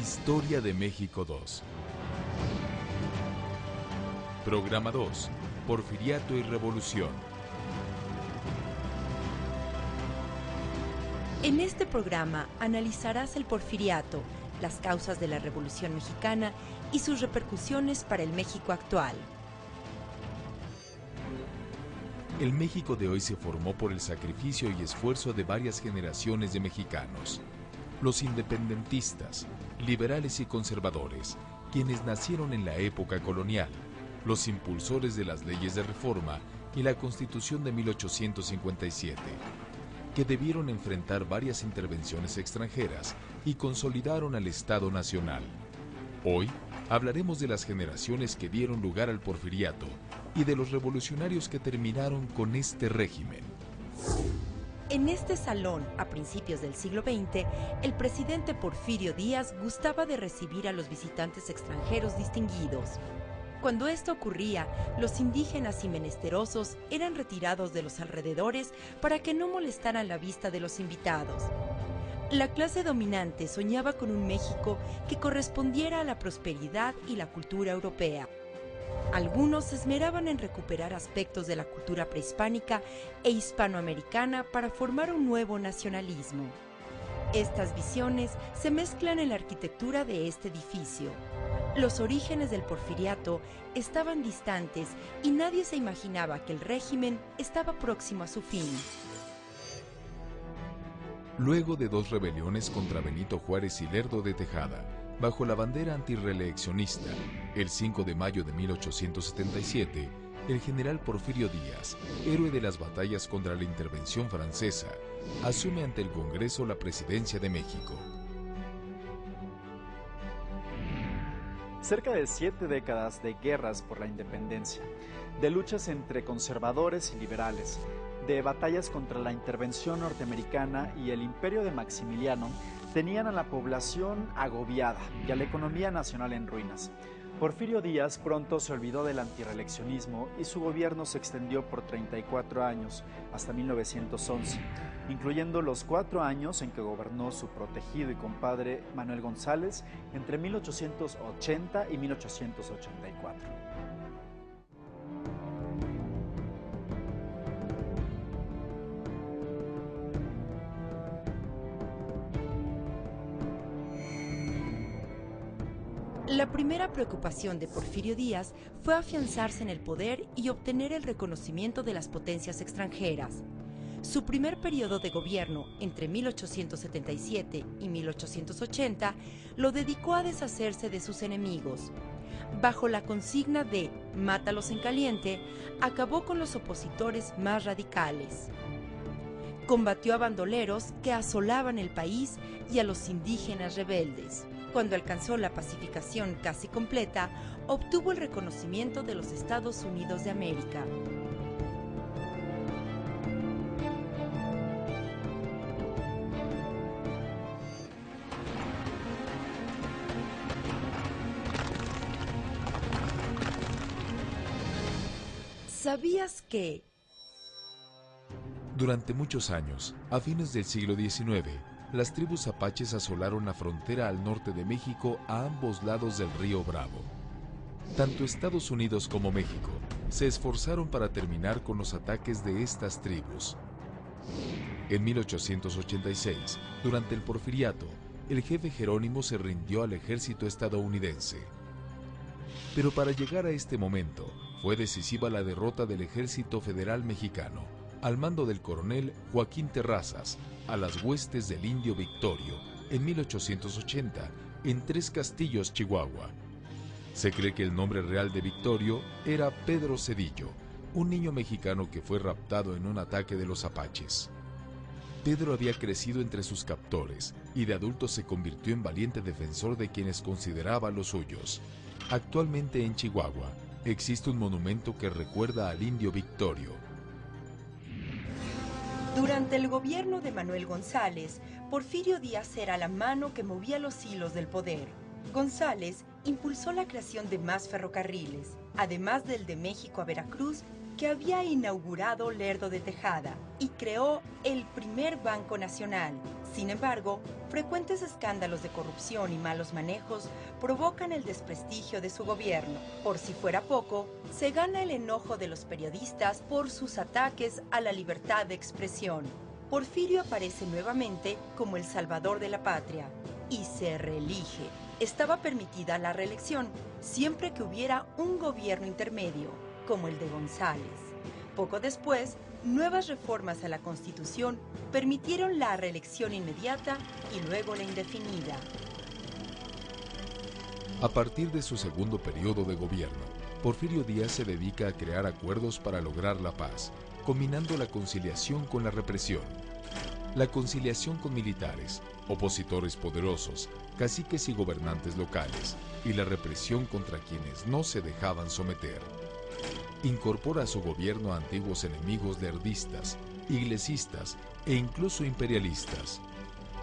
Historia de México 2. Programa 2. Porfiriato y Revolución. En este programa analizarás el porfiriato, las causas de la Revolución Mexicana y sus repercusiones para el México actual. El México de hoy se formó por el sacrificio y esfuerzo de varias generaciones de mexicanos. Los independentistas, liberales y conservadores, quienes nacieron en la época colonial, los impulsores de las leyes de reforma y la Constitución de 1857, que debieron enfrentar varias intervenciones extranjeras y consolidaron al Estado Nacional. Hoy hablaremos de las generaciones que dieron lugar al porfiriato y de los revolucionarios que terminaron con este régimen. En este salón, a principios del siglo XX, el presidente Porfirio Díaz gustaba de recibir a los visitantes extranjeros distinguidos. Cuando esto ocurría, los indígenas y menesterosos eran retirados de los alrededores para que no molestaran la vista de los invitados. La clase dominante soñaba con un México que correspondiera a la prosperidad y la cultura europea. Algunos se esmeraban en recuperar aspectos de la cultura prehispánica e hispanoamericana para formar un nuevo nacionalismo. Estas visiones se mezclan en la arquitectura de este edificio. Los orígenes del porfiriato estaban distantes y nadie se imaginaba que el régimen estaba próximo a su fin. Luego de dos rebeliones contra Benito Juárez y Lerdo de Tejada, bajo la bandera antirreeleccionista, el 5 de mayo de 1877, el general Porfirio Díaz, héroe de las batallas contra la intervención francesa, asume ante el Congreso la presidencia de México. Cerca de 7 décadas de guerras por la independencia, de luchas entre conservadores y liberales, de batallas contra la intervención norteamericana y el imperio de Maximiliano, tenían a la población agobiada y a la economía nacional en ruinas. Porfirio Díaz pronto se olvidó del antirreeleccionismo y su gobierno se extendió por 34 años, hasta 1911, incluyendo los 4 años en que gobernó su protegido y compadre Manuel González entre 1880 y 1884. La primera preocupación de Porfirio Díaz fue afianzarse en el poder y obtener el reconocimiento de las potencias extranjeras. Su primer periodo de gobierno, entre 1877 y 1880, lo dedicó a deshacerse de sus enemigos. Bajo la consigna de «mátalos en caliente», acabó con los opositores más radicales. Combatió a bandoleros que asolaban el país y a los indígenas rebeldes. Cuando alcanzó la pacificación casi completa, obtuvo el reconocimiento de los Estados Unidos de América. ¿Sabías que? Durante muchos años, a fines del siglo XIX, las tribus apaches asolaron la frontera al norte de México a ambos lados del río Bravo. Tanto Estados Unidos como México se esforzaron para terminar con los ataques de estas tribus. En 1886, durante el porfiriato, el jefe Jerónimo se rindió al ejército estadounidense. Pero para llegar a este momento, fue decisiva la derrota del ejército federal mexicano, al mando del coronel Joaquín Terrazas, a las huestes del Indio Victorio, en 1880, en Tres Castillos, Chihuahua. Se cree que el nombre real de Victorio era Pedro Cedillo, un niño mexicano que fue raptado en un ataque de los apaches. Pedro había crecido entre sus captores y de adulto se convirtió en valiente defensor de quienes consideraba los suyos. Actualmente en Chihuahua existe un monumento que recuerda al Indio Victorio. Durante el gobierno de Manuel González, Porfirio Díaz era la mano que movía los hilos del poder. González impulsó la creación de más ferrocarriles, además del de México a Veracruz, que había inaugurado Lerdo de Tejada, y creó el primer Banco Nacional. Sin embargo, frecuentes escándalos de corrupción y malos manejos provocan el desprestigio de su gobierno. Por si fuera poco, se gana el enojo de los periodistas por sus ataques a la libertad de expresión. Porfirio aparece nuevamente como el salvador de la patria y se reelige. Estaba permitida la reelección siempre que hubiera un gobierno intermedio, como el de González. Poco después, nuevas reformas a la Constitución permitieron la reelección inmediata y luego la indefinida. A partir de su segundo periodo de gobierno, Porfirio Díaz se dedica a crear acuerdos para lograr la paz, combinando la conciliación con la represión. La conciliación con militares, opositores poderosos, caciques y gobernantes locales, y la represión contra quienes no se dejaban someter. Incorpora a su gobierno a antiguos enemigos lerdistas, iglesistas e incluso imperialistas.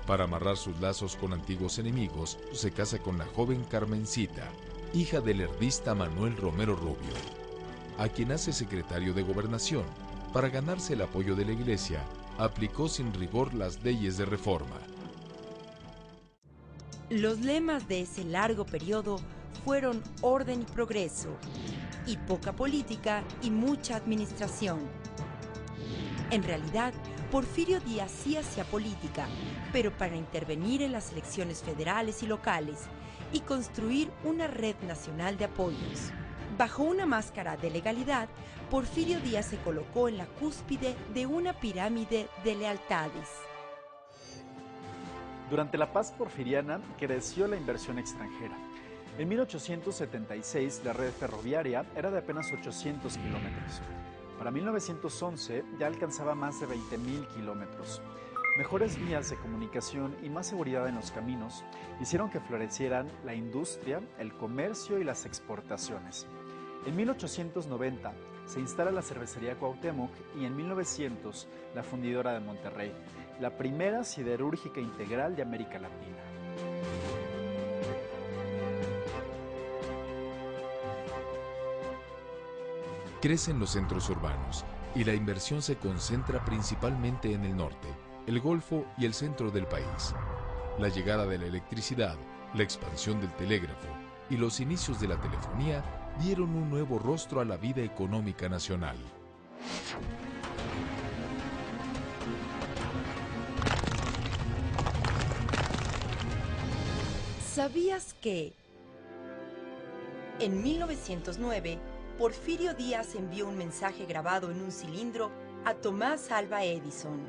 Para amarrar sus lazos con antiguos enemigos, se casa con la joven Carmencita, hija del lerdista Manuel Romero Rubio, a quien hace secretario de Gobernación. Para ganarse el apoyo de la Iglesia, aplicó sin rigor las leyes de reforma. Los lemas de ese largo periodo fueron orden y progreso, y poca política y mucha administración. En realidad, Porfirio Díaz sí hacía política, pero para intervenir en las elecciones federales y locales y construir una red nacional de apoyos. Bajo una máscara de legalidad, Porfirio Díaz se colocó en la cúspide de una pirámide de lealtades. Durante la paz porfiriana creció la inversión extranjera. En 1876 la red ferroviaria era de apenas 800 kilómetros. Para 1911 ya alcanzaba más de 20.000 kilómetros. Mejores vías de comunicación y más seguridad en los caminos hicieron que florecieran la industria, el comercio y las exportaciones. En 1890 se instala la cervecería Cuauhtémoc y en 1900 la fundidora de Monterrey, la primera siderúrgica integral de América Latina. Crecen los centros urbanos y la inversión se concentra principalmente en el norte, el Golfo y el centro del país. La llegada de la electricidad, la expansión del telégrafo y los inicios de la telefonía dieron un nuevo rostro a la vida económica nacional. ¿Sabías que en 1909 Porfirio Díaz envió un mensaje grabado en un cilindro a Tomás Alva Edison?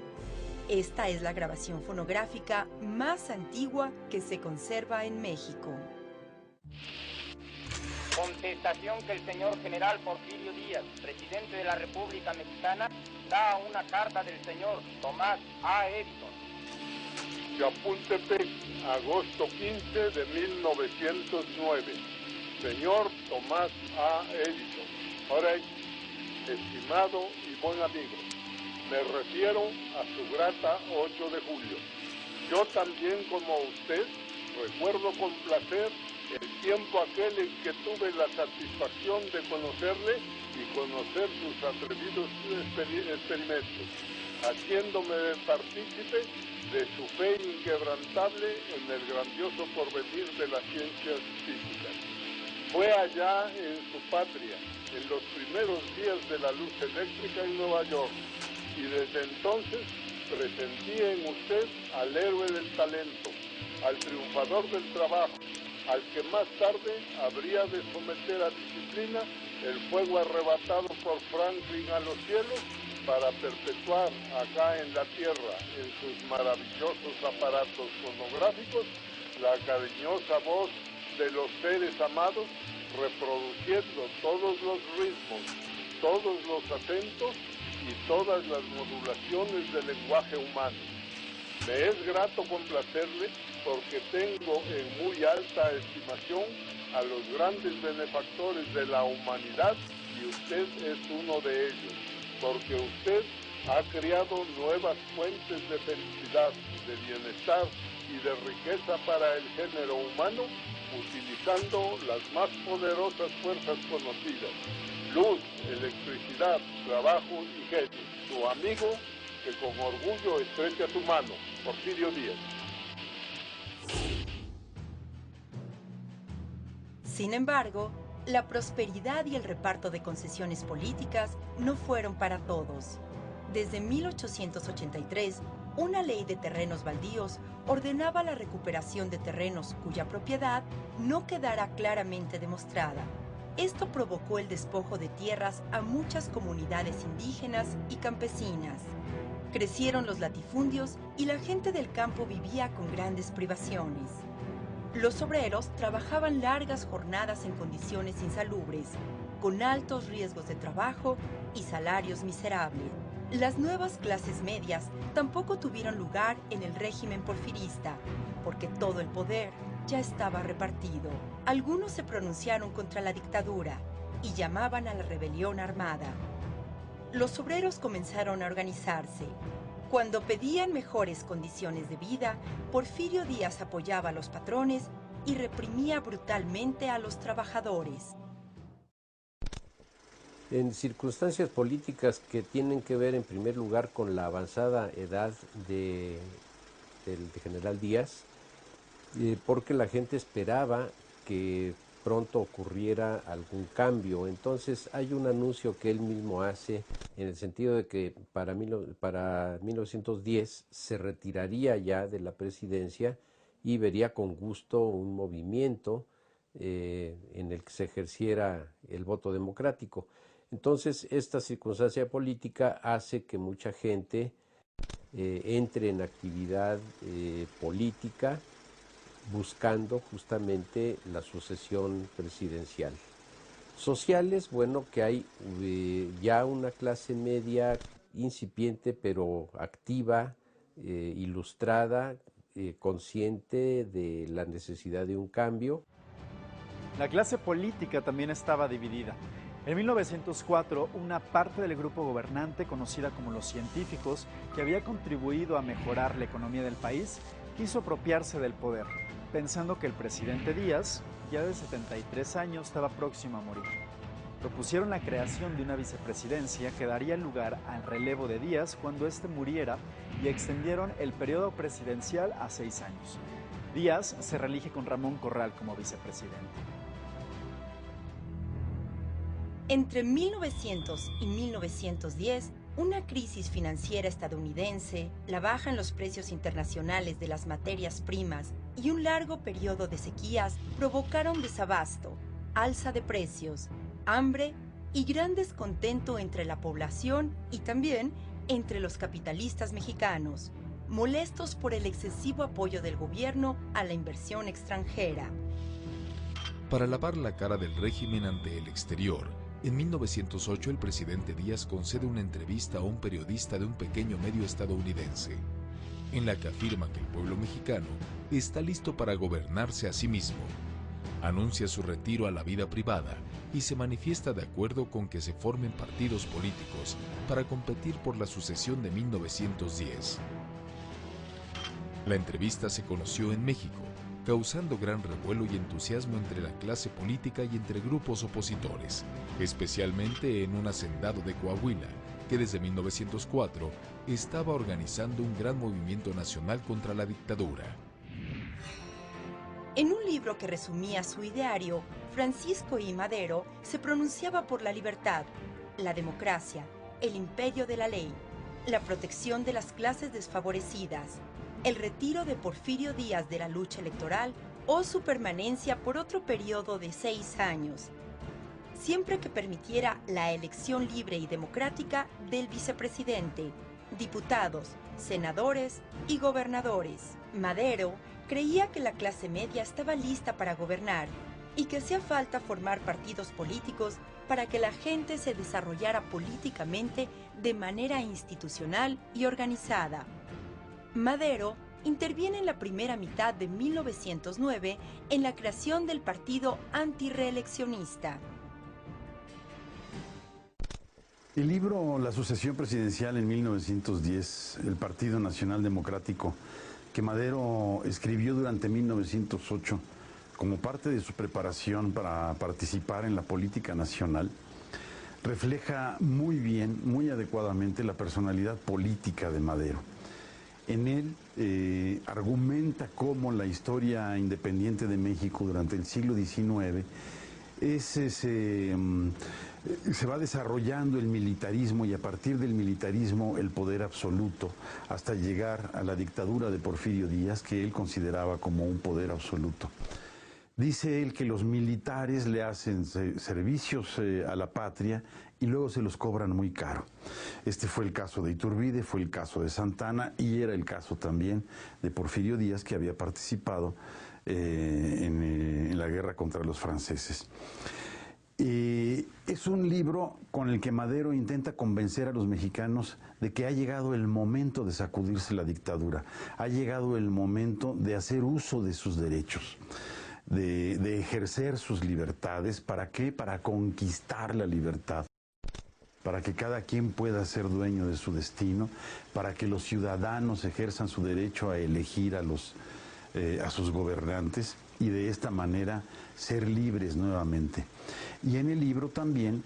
Esta es la grabación fonográfica más antigua que se conserva en México. Contestación que el señor general Porfirio Díaz, presidente de la República Mexicana, da a una carta del señor Tomás A. Edison. Chapultepec, agosto 15 de 1909. Señor Tomás A. Edison, Orey, estimado y buen amigo, me refiero a su grata 8 de julio. Yo también, como usted, recuerdo con placer el tiempo aquel en que tuve la satisfacción de conocerle y conocer sus atrevidos experimentos, haciéndome partícipe de su fe inquebrantable en el grandioso porvenir de las ciencias físicas. Fue allá en su patria, en los primeros días de la luz eléctrica en Nueva York, y desde entonces presentí en usted al héroe del talento, al triunfador del trabajo, al que más tarde habría de someter a disciplina el fuego arrebatado por Franklin a los cielos para perpetuar acá en la tierra, en sus maravillosos aparatos fonográficos, la cariñosa voz de los seres amados, reproduciendo todos los ritmos, todos los acentos y todas las modulaciones del lenguaje humano. Me es grato complacerle porque tengo en muy alta estimación a los grandes benefactores de la humanidad y usted es uno de ellos, porque usted ha creado nuevas fuentes de felicidad, de bienestar y de riqueza para el género humano, utilizando las más poderosas fuerzas conocidas: luz, electricidad, trabajo y genio. Su amigo que con orgullo estrecha tu mano, Porfirio Díaz. Sin embargo, la prosperidad y el reparto de concesiones políticas no fueron para todos. Desde 1883, una ley de terrenos baldíos ordenaba la recuperación de terrenos cuya propiedad no quedara claramente demostrada. Esto provocó el despojo de tierras a muchas comunidades indígenas y campesinas. Crecieron los latifundios y la gente del campo vivía con grandes privaciones. Los obreros trabajaban largas jornadas en condiciones insalubres, con altos riesgos de trabajo y salarios miserables. Las nuevas clases medias tampoco tuvieron lugar en el régimen porfirista, porque todo el poder ya estaba repartido. Algunos se pronunciaron contra la dictadura y llamaban a la rebelión armada. Los obreros comenzaron a organizarse. Cuando pedían mejores condiciones de vida, Porfirio Díaz apoyaba a los patrones y reprimía brutalmente a los trabajadores. En circunstancias políticas que tienen que ver en primer lugar con la avanzada edad del general Díaz, porque la gente esperaba que pronto ocurriera algún cambio. Entonces hay un anuncio que él mismo hace en el sentido de que para 1910 se retiraría ya de la presidencia y vería con gusto un movimiento en el que se ejerciera el voto democrático. Entonces esta circunstancia política hace que mucha gente entre en actividad política buscando justamente la sucesión presidencial. Sociales, bueno, que hay ya una clase media incipiente pero activa, ilustrada, consciente de la necesidad de un cambio. La clase política también estaba dividida. En 1904, una parte del grupo gobernante, conocida como los científicos, que había contribuido a mejorar la economía del país, quiso apropiarse del poder, pensando que el presidente Díaz, ya de 73 años, estaba próximo a morir. Propusieron la creación de una vicepresidencia que daría lugar al relevo de Díaz cuando éste muriera y extendieron el periodo presidencial a 6 años. Díaz se reelige con Ramón Corral como vicepresidente. Entre 1900 y 1910, una crisis financiera estadounidense, la baja en los precios internacionales de las materias primas y un largo periodo de sequías provocaron desabasto, alza de precios, hambre y gran descontento entre la población y también entre los capitalistas mexicanos, molestos por el excesivo apoyo del gobierno a la inversión extranjera. Para lavar la cara del régimen ante el exterior, en 1908 el presidente Díaz concede una entrevista a un periodista de un pequeño medio estadounidense, en la que afirma que el pueblo mexicano está listo para gobernarse a sí mismo. Anuncia su retiro a la vida privada y se manifiesta de acuerdo con que se formen partidos políticos para competir por la sucesión de 1910. La entrevista se conoció en México, causando gran revuelo y entusiasmo entre la clase política y entre grupos opositores, especialmente en un hacendado de Coahuila, que desde 1904 estaba organizando un gran movimiento nacional contra la dictadura. En un libro que resumía su ideario, Francisco I. Madero se pronunciaba por la libertad, la democracia, el imperio de la ley, la protección de las clases desfavorecidas, el retiro de Porfirio Díaz de la lucha electoral o su permanencia por otro periodo de 6 años, siempre que permitiera la elección libre y democrática del vicepresidente, diputados, senadores y gobernadores. Madero creía que la clase media estaba lista para gobernar y que hacía falta formar partidos políticos para que la gente se desarrollara políticamente de manera institucional y organizada. Madero interviene en la primera mitad de 1909 en la creación del partido antirreeleccionista. El libro La sucesión presidencial en 1910, el Partido Nacional Democrático, que Madero escribió durante 1908 como parte de su preparación para participar en la política nacional, refleja muy bien, muy adecuadamente la personalidad política de Madero. En él argumenta cómo la historia independiente de México durante el siglo XIX se va desarrollando el militarismo, y a partir del militarismo el poder absoluto, hasta llegar a la dictadura de Porfirio Díaz, que él consideraba como un poder absoluto. Dice él que los militares le hacen servicios a la patria y luego se los cobran muy caro. Este fue el caso de Iturbide, fue el caso de Santana y era el caso también de Porfirio Díaz, que había participado en la guerra contra los franceses. Es un libro con el que Madero intenta convencer a los mexicanos de que ha llegado el momento de sacudirse la dictadura, ha llegado el momento de hacer uso de sus derechos, de ejercer sus libertades. ¿Para qué? Para conquistar la libertad, para que cada quien pueda ser dueño de su destino, para que los ciudadanos ejerzan su derecho a elegir a sus gobernantes y de esta manera ser libres nuevamente. Y en el libro también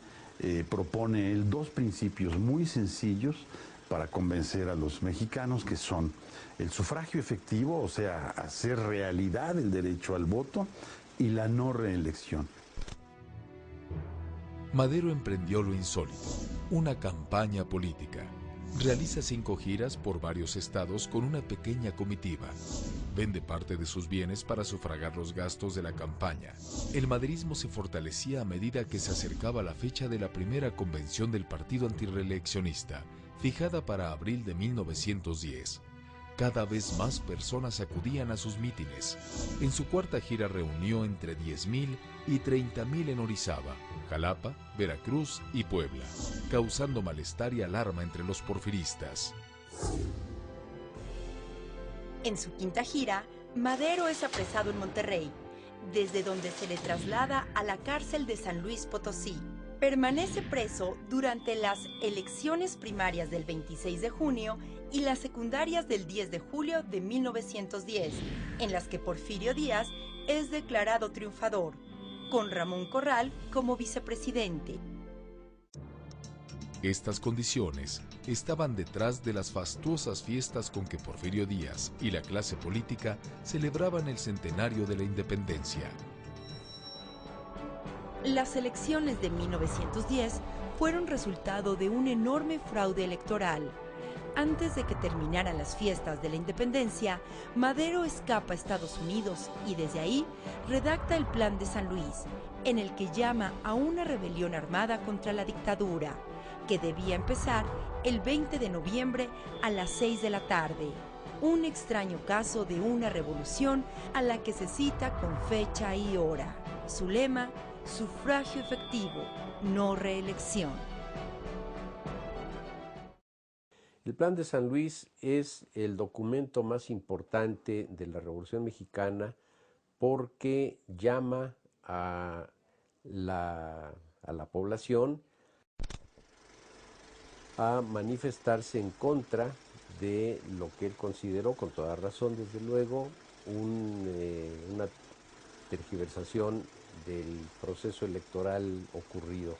propone él dos principios muy sencillos para convencer a los mexicanos, que son el sufragio efectivo, o sea, hacer realidad el derecho al voto, y la no reelección. Madero emprendió lo insólito, una campaña política. Realiza 5 giras por varios estados con una pequeña comitiva. Vende parte de sus bienes para sufragar los gastos de la campaña. El maderismo se fortalecía a medida que se acercaba la fecha de la primera convención del partido antirreeleccionista, fijada para abril de 1910. Cada vez más personas acudían a sus mítines. En su cuarta gira reunió entre 10,000 y 30,000 en Orizaba, Jalapa, Veracruz y Puebla, causando malestar y alarma entre los porfiristas. En su quinta gira, Madero es apresado en Monterrey, desde donde se le traslada a la cárcel de San Luis Potosí. Permanece preso durante las elecciones primarias del 26 de junio y las secundarias del 10 de julio de 1910, en las que Porfirio Díaz es declarado triunfador, con Ramón Corral como vicepresidente. Estas condiciones estaban detrás de las fastuosas fiestas con que Porfirio Díaz y la clase política celebraban el centenario de la independencia. Las elecciones de 1910 fueron resultado de un enorme fraude electoral. Antes de que terminaran las fiestas de la independencia, Madero escapa a Estados Unidos y desde ahí redacta el Plan de San Luis, en el que llama a una rebelión armada contra la dictadura, que debía empezar el 20 de noviembre a las 6 de la tarde. Un extraño caso de una revolución a la que se cita con fecha y hora. Su lema: sufragio efectivo, no reelección. El Plan de San Luis es el documento más importante de la Revolución Mexicana porque llama a la población a manifestarse en contra de lo que él consideró, con toda razón desde luego, una tergiversación del proceso electoral ocurrido.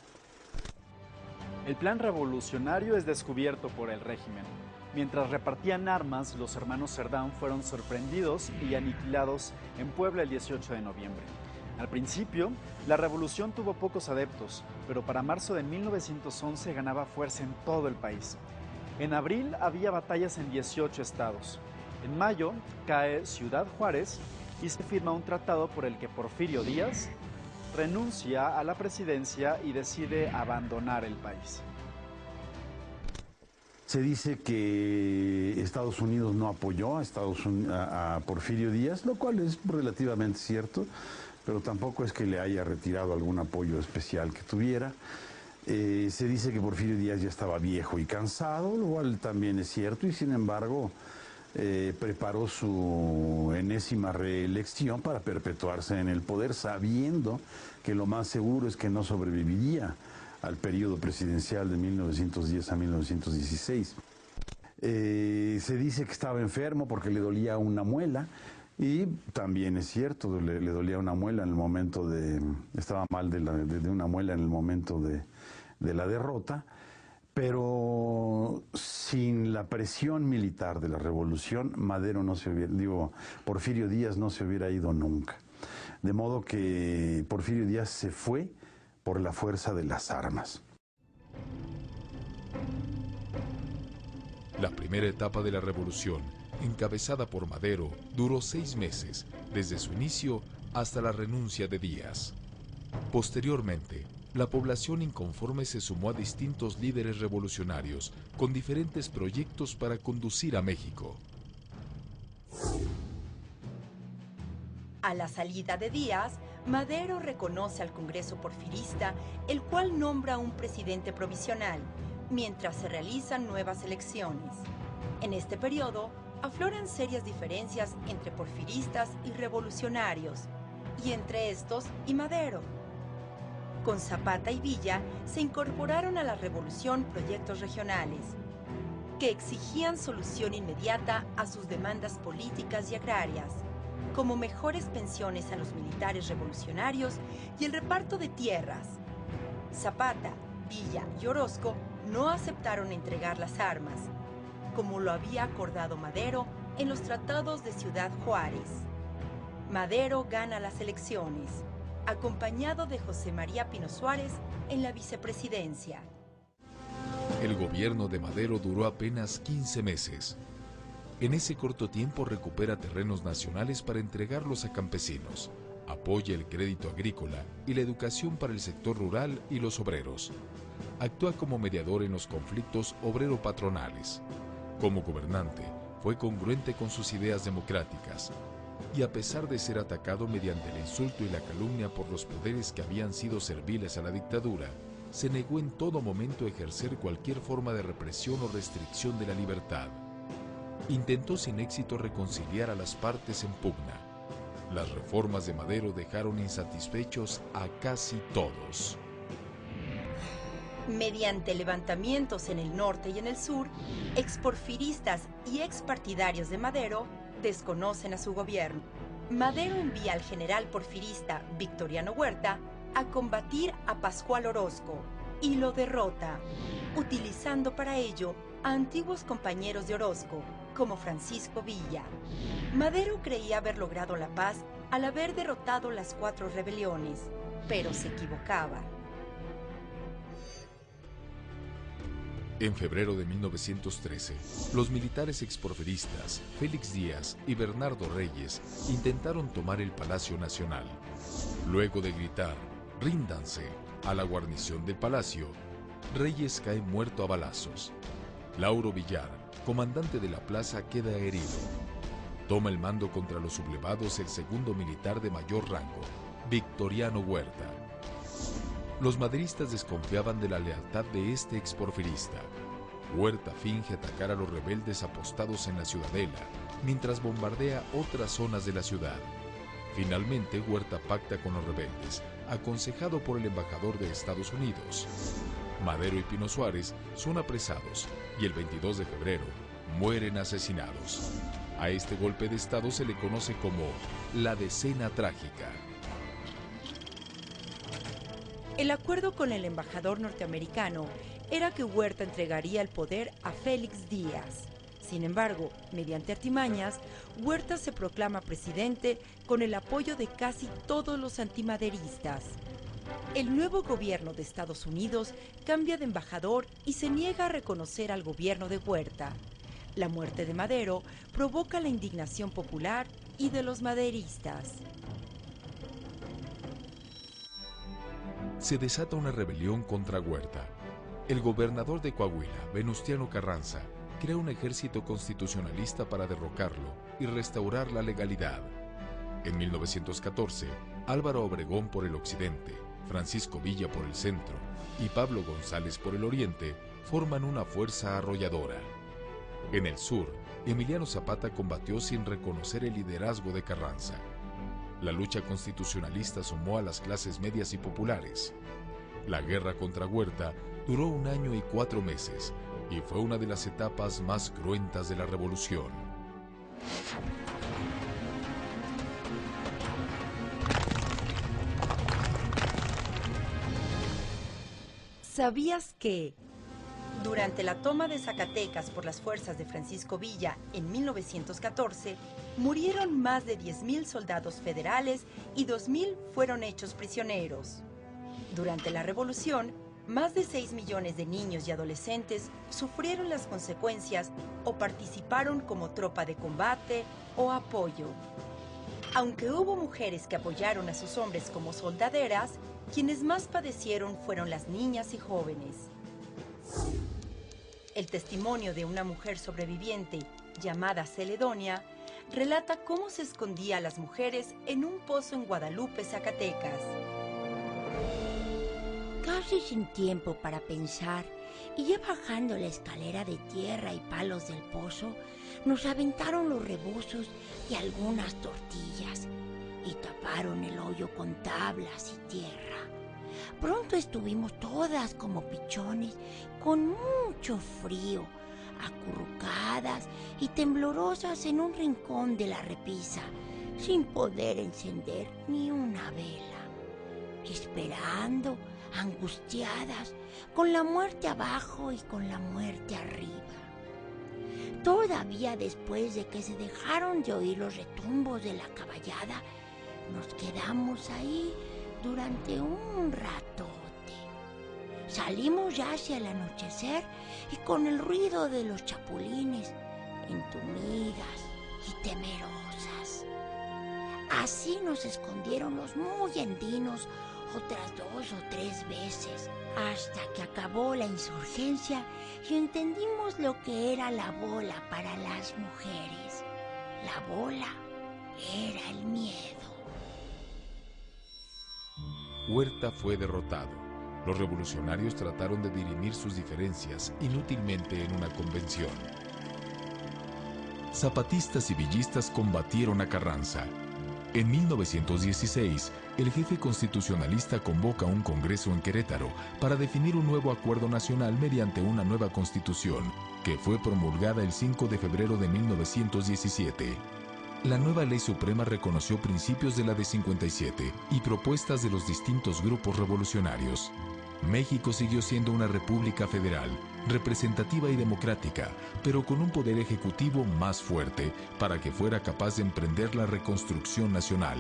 El plan revolucionario es descubierto por el régimen. Mientras repartían armas, los hermanos Cerdán fueron sorprendidos y aniquilados en Puebla el 18 de noviembre. Al principio, la revolución tuvo pocos adeptos, pero para marzo de 1911 ganaba fuerza en todo el país. En abril había batallas en 18 estados. En mayo cae Ciudad Juárez y se firma un tratado por el que Porfirio Díaz renuncia a la presidencia y decide abandonar el país. Se dice que Estados Unidos no apoyó a Porfirio Díaz, lo cual es relativamente cierto, pero tampoco es que le haya retirado algún apoyo especial que tuviera. Se dice que Porfirio Díaz ya estaba viejo y cansado, lo cual también es cierto, y sin embargo preparó su enésima reelección para perpetuarse en el poder, sabiendo que lo más seguro es que no sobreviviría al periodo presidencial de 1910 a 1916. Se dice que estaba enfermo porque le dolía una muela, y también es cierto, le dolía una muela en el momento estaba mal de una muela en el momento de la derrota, pero sin la presión militar de la revolución, Porfirio Díaz no se hubiera ido nunca. De modo que Porfirio Díaz se fue por la fuerza de las armas. La primera etapa de la revolución, encabezada por Madero, duró 6 meses, desde su inicio hasta la renuncia de Díaz. Posteriormente, la población inconforme se sumó a distintos líderes revolucionarios con diferentes proyectos para conducir a México. A la salida de Díaz, Madero reconoce al Congreso porfirista, el cual nombra un presidente provisional, mientras se realizan nuevas elecciones. En este periodo, afloran serias diferencias entre porfiristas y revolucionarios, y entre estos y Madero. Con Zapata y Villa se incorporaron a la revolución proyectos regionales, que exigían solución inmediata a sus demandas políticas y agrarias, como mejores pensiones a los militares revolucionarios y el reparto de tierras. Zapata, Villa y Orozco no aceptaron entregar las armas, como lo había acordado Madero en los tratados de Ciudad Juárez. Madero gana las elecciones, acompañado de José María Pino Suárez en la vicepresidencia. El gobierno de Madero duró apenas 15 meses. En ese corto tiempo recupera terrenos nacionales para entregarlos a campesinos, apoya el crédito agrícola y la educación para el sector rural y los obreros. Actúa como mediador en los conflictos obrero-patronales. Como gobernante, fue congruente con sus ideas democráticas, y a pesar de ser atacado mediante el insulto y la calumnia por los poderes que habían sido serviles a la dictadura, se negó en todo momento a ejercer cualquier forma de represión o restricción de la libertad. Intentó sin éxito reconciliar a las partes en pugna. Las reformas de Madero dejaron insatisfechos a casi todos. Mediante levantamientos en el norte y en el sur, exporfiristas y expartidarios de Madero desconocen a su gobierno. Madero envía al general porfirista Victoriano Huerta a combatir a Pascual Orozco y lo derrota, utilizando para ello a antiguos compañeros de Orozco, como Francisco Villa. Madero creía haber logrado la paz al haber derrotado las 4 rebeliones, pero se equivocaba. En febrero de 1913, los militares exporfiristas Félix Díaz y Bernardo Reyes intentaron tomar el Palacio Nacional. Luego de gritar "ríndanse" a la guarnición del palacio, Reyes cae muerto a balazos. Lauro Villar, comandante de la plaza, queda herido. Toma el mando contra los sublevados el segundo militar de mayor rango, Victoriano Huerta. Los maderistas desconfiaban de la lealtad de este exporfirista. Huerta finge atacar a los rebeldes apostados en la ciudadela, mientras bombardea otras zonas de la ciudad. Finalmente, Huerta pacta con los rebeldes, aconsejado por el embajador de Estados Unidos. Madero y Pino Suárez son apresados y el 22 de febrero mueren asesinados. A este golpe de Estado se le conoce como la Decena Trágica. El acuerdo con el embajador norteamericano era que Huerta entregaría el poder a Félix Díaz. Sin embargo, mediante artimañas, Huerta se proclama presidente con el apoyo de casi todos los antimaderistas. El nuevo gobierno de Estados Unidos cambia de embajador y se niega a reconocer al gobierno de Huerta. La muerte de Madero provoca la indignación popular y de los maderistas. Se desata una rebelión contra Huerta. El gobernador de Coahuila, Venustiano Carranza, crea un ejército constitucionalista para derrocarlo y restaurar la legalidad. En 1914, Álvaro Obregón por el occidente, Francisco Villa por el centro y Pablo González por el oriente forman una fuerza arrolladora. En el sur, Emiliano Zapata combatió sin reconocer el liderazgo de Carranza. La lucha constitucionalista sumó a las clases medias y populares. La guerra contra Huerta duró 1 año y 4 meses y fue una de las etapas más cruentas de la revolución. ¿Sabías que durante la toma de Zacatecas por las fuerzas de Francisco Villa en 1914, murieron más de 10,000 soldados federales y 2,000 fueron hechos prisioneros? Durante la Revolución, más de 6 millones de niños y adolescentes sufrieron las consecuencias o participaron como tropa de combate o apoyo. Aunque hubo mujeres que apoyaron a sus hombres como soldaderas, quienes más padecieron fueron las niñas y jóvenes. El testimonio de una mujer sobreviviente, llamada Celedonia, relata cómo se escondía a las mujeres en un pozo en Guadalupe, Zacatecas. Casi sin tiempo para pensar, y ya bajando la escalera de tierra y palos del pozo, nos aventaron los rebozos y algunas tortillas, y taparon el hoyo con tablas y tierra. Pronto estuvimos todas como pichones, con mucho frío, acurrucadas y temblorosas en un rincón de la repisa, sin poder encender ni una vela, esperando, angustiadas, con la muerte abajo y con la muerte arriba. Todavía después de que se dejaron de oír los retumbos de la caballada, nos quedamos ahí durante un ratote. Salimos ya hacia el anochecer y con el ruido de los chapulines, entumidas y temerosas. Así nos escondieron los muy andinos otras 2 o 3 veces, hasta que acabó la insurgencia y entendimos lo que era la bola para las mujeres. La bola era el miedo. Huerta fue derrotado. Los revolucionarios trataron de dirimir sus diferencias inútilmente en una convención. Zapatistas y villistas combatieron a Carranza. En 1916, el jefe constitucionalista convoca un congreso en Querétaro para definir un nuevo acuerdo nacional mediante una nueva constitución, que fue promulgada el 5 de febrero de 1917. La nueva ley suprema reconoció principios de la de 57 y propuestas de los distintos grupos revolucionarios. México siguió siendo una república federal, representativa y democrática, pero con un poder ejecutivo más fuerte para que fuera capaz de emprender la reconstrucción nacional.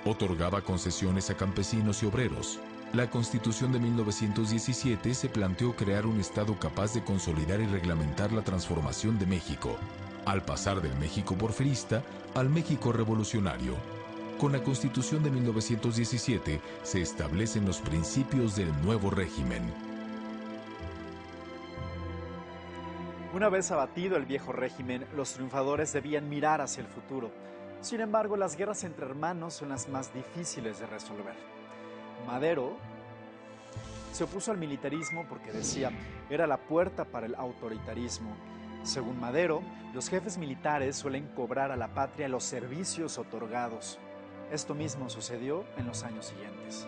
Otorgaba concesiones a campesinos y obreros. La Constitución de 1917 se planteó crear un Estado capaz de consolidar y reglamentar la transformación de México, al pasar del México porfirista al México revolucionario. Con la Constitución de 1917 se establecen los principios del nuevo régimen. Una vez abatido el viejo régimen, los triunfadores debían mirar hacia el futuro. Sin embargo, las guerras entre hermanos son las más difíciles de resolver. Madero se opuso al militarismo porque decía era la puerta para el autoritarismo. Según Madero, los jefes militares suelen cobrar a la patria los servicios otorgados. Esto mismo sucedió en los años siguientes.